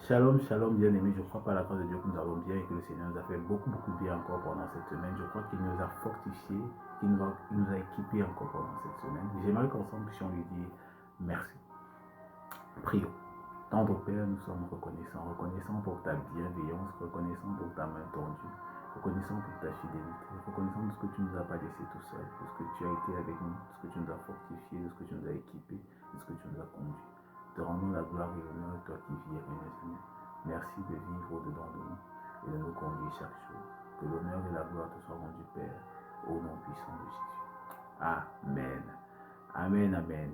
Shalom, shalom, bien-aimés. Je crois par la grâce de Dieu que nous allons bien et que le Seigneur nous a fait beaucoup de bien encore pendant cette semaine. Je crois qu'il nous a fortifiés, qu'il nous a équipés encore pendant cette semaine. J'aimerais qu'ensemble puissions lui dire merci. Prions. Tendre Père, nous sommes reconnaissants. Reconnaissants pour ta bienveillance, reconnaissants pour ta main tendue, reconnaissants pour ta fidélité, reconnaissants de ce que tu ne nous as pas laissé tout seul, de ce que tu as été avec nous, de ce que tu nous as fortifiés, de ce que tu nous as équipés, de ce que tu nous as conduits. Te rendons la gloire et l'honneur, toi qui vis et règnes, Seigneur. Merci de vivre au-dedans de nous et de nous conduire chaque jour. Que l'honneur et la gloire te soient rendus, Père, au nom puissant de Jésus. Amen. Amen, amen.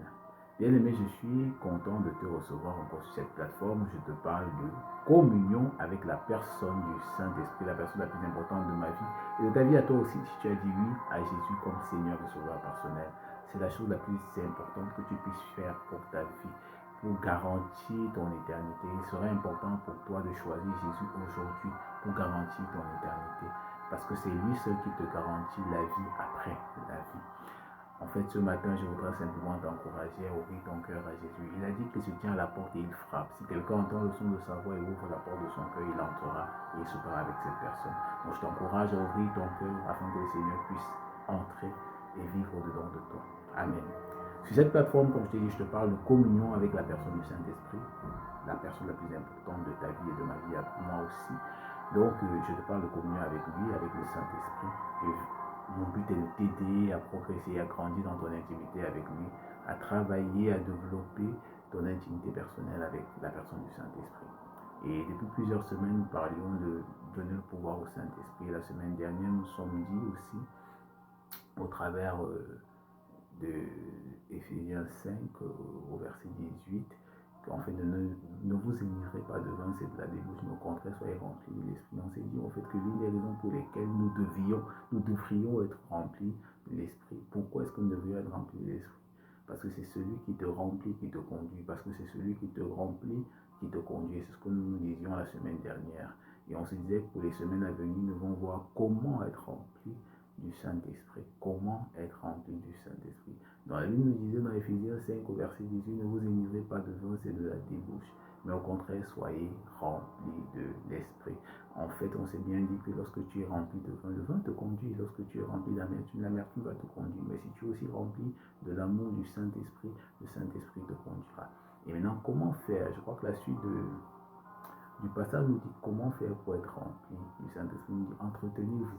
Bien-aimé, je suis content de te recevoir encore sur cette plateforme. Je te parle de communion avec la personne du Saint-Esprit, la personne la plus importante de ma vie et de ta vie à toi aussi. Si tu as dit oui à Jésus comme Seigneur et Sauveur personnel, c'est la chose la plus importante que tu puisses faire pour ta vie, pour garantir ton éternité. Il serait important pour toi de choisir Jésus aujourd'hui pour garantir ton éternité, parce que c'est lui seul qui te garantit la vie après la vie. En fait, ce matin, je voudrais simplement t'encourager à ouvrir ton cœur à Jésus. Il a dit qu'il se tient à la porte et il frappe. Si quelqu'un entend le son de sa voix et ouvre la porte de son cœur, il entrera et il soupera avec cette personne. Donc, je t'encourage à ouvrir ton cœur afin que le Seigneur puisse entrer et vivre au-dedans de toi. Amen. Sur cette plateforme, comme je t'ai dit, je te parle de communion avec la personne du Saint-Esprit, la personne la plus importante de ta vie et de ma vie, à moi aussi. Donc, je te parle de communion avec lui, avec le Saint-Esprit. Mon but est de t'aider à progresser, à grandir dans ton intimité avec lui, à travailler, à développer ton intimité personnelle avec la personne du Saint-Esprit. Et depuis plusieurs semaines, nous parlions de donner le pouvoir au Saint-Esprit. La semaine dernière, nous sommes dit aussi, au travers de Éphésiens 5, au verset 18, qu'en fait, ne vous énivrez pas de vin, c'est de la débauche, mais au contraire, soyez remplis de l'Esprit. On s'est dit en fait que l'une des raisons pour lesquelles nous devrions être remplis de l'Esprit. Pourquoi est-ce que nous devrions être remplis de l'Esprit? Parce que c'est celui qui te remplit, qui te conduit. Parce que c'est celui qui te remplit, qui te conduit. C'est ce que nous disions la semaine dernière. Et on se disait que pour les semaines à venir, nous allons voir comment être remplis du Saint-Esprit. Comment être rempli du Saint-Esprit. Dans la Bible nous disait dans Éphésiens 5 au verset 18, ne vous énivrez pas de vin, c'est de la débauche, mais au contraire, soyez remplis de l'Esprit. En fait, on s'est bien dit que lorsque tu es rempli de vin, le vin te conduit. Lorsque tu es rempli d'amertume, l'amertume va te conduire. Mais si tu es aussi rempli de l'amour du Saint-Esprit, le Saint-Esprit te conduira. Et maintenant, comment faire? Je crois que la suite du passage nous dit comment faire pour être rempli du Saint-Esprit. Nous dit entretenez-vous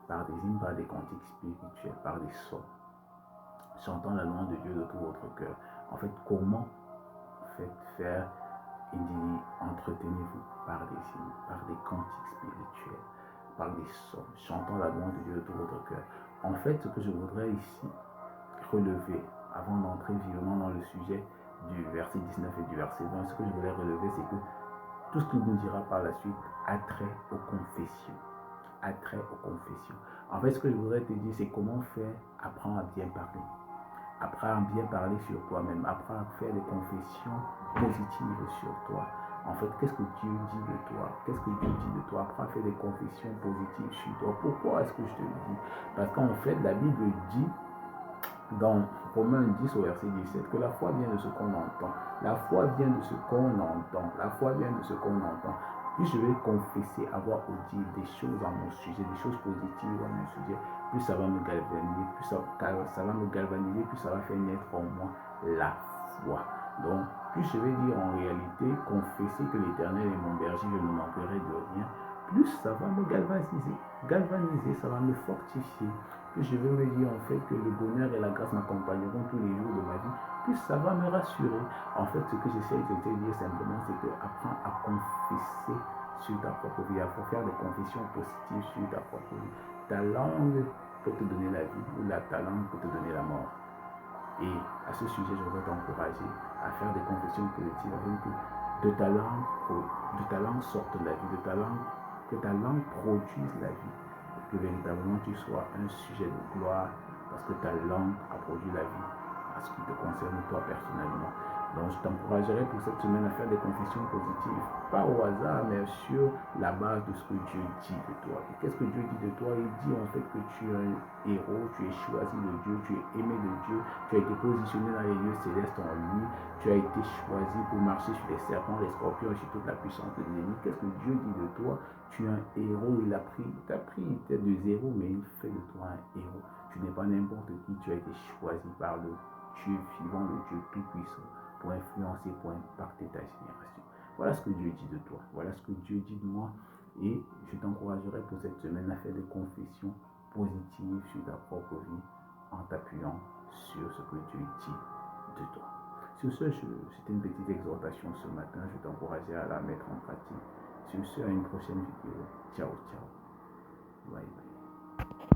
par des hymnes, par des cantiques spirituels, par des sons, chantant la louange de Dieu de tout votre cœur. En fait, comment faire? Il dit entretenez-vous par des hymnes, par des cantiques spirituels, par des sons, chantant la louange de Dieu de tout votre cœur. En fait, ce que je voudrais ici relever, avant d'entrer vivement dans le sujet du verset 19 et du verset 20, ce que je voulais relever, c'est que tout ce qu'il nous dira par la suite a trait aux confessions. A trait aux confessions. En fait, ce que je voudrais te dire, c'est comment faire, apprendre à bien parler. Apprends à bien parler sur toi-même. Apprends à faire des confessions positives sur toi. En fait, qu'est-ce que Dieu dit de toi? Qu'est-ce que Dieu dit de toi? Apprends à faire des confessions positives sur toi. Pourquoi est-ce que je te le dis? Parce qu'en fait, la Bible dit dans Romains 10 au verset 17 que la foi vient de ce qu'on entend. La foi vient de ce qu'on entend. La foi vient de ce qu'on entend. Plus je vais confesser, avoir au dire des choses à mon sujet, des choses positives à mon sujet, plus ça va me galvaniser, plus ça va me galvaniser, plus ça va faire naître en moi la foi. Donc, plus je vais dire en réalité, confesser que l'Éternel est mon berger, je ne manquerai de rien, plus ça va me galvaniser. Galvaniser, ça va me fortifier. Plus je vais me dire en fait que le bonheur et la grâce m'accompagneront tous les jours de ma vie, plus ça va me rassurer. En fait, ce que j'essaie de te dire simplement, c'est que apprends à confesser sur ta propre vie. Il faut faire des confessions positives sur ta propre vie. Ta langue peut te donner la vie ou ta langue peut te donner la mort. Et à ce sujet, je voudrais t'encourager à faire des confessions positives afin que de ta langue sorte la vie, que ta langue produise la vie. Que véritablement tu sois un sujet de gloire parce que ta langue a produit la vie à ce qui te concerne toi personnellement. Donc, je t'encouragerai pour cette semaine à faire des confessions positives, pas au hasard, mais sur la base de ce que Dieu dit de toi. Et qu'est-ce que Dieu dit de toi? Il dit en fait que tu es un héros, tu es choisi de Dieu, tu es aimé de Dieu, tu as été positionné dans les lieux célestes en lui, tu as été choisi pour marcher sur les serpents, les scorpions et sur toute la puissance de l'ennemi. Qu'est-ce que Dieu dit de toi? Tu es un héros, il t'a pris peut-être de zéro, mais il fait de toi un héros. Tu n'es pas n'importe qui, tu as été choisi par le Dieu vivant, le Dieu tout-puissant, pour influencer, pour impacter ta génération. Voilà ce que Dieu dit de toi. Voilà ce que Dieu dit de moi. Et je t'encouragerai pour cette semaine à faire des confessions positives sur ta propre vie en t'appuyant sur ce que Dieu dit de toi. Sur ce, c'était une petite exhortation ce matin. Je t'encourageais à la mettre en pratique. Sur ce, à une prochaine vidéo. Ciao, ciao. Bye bye.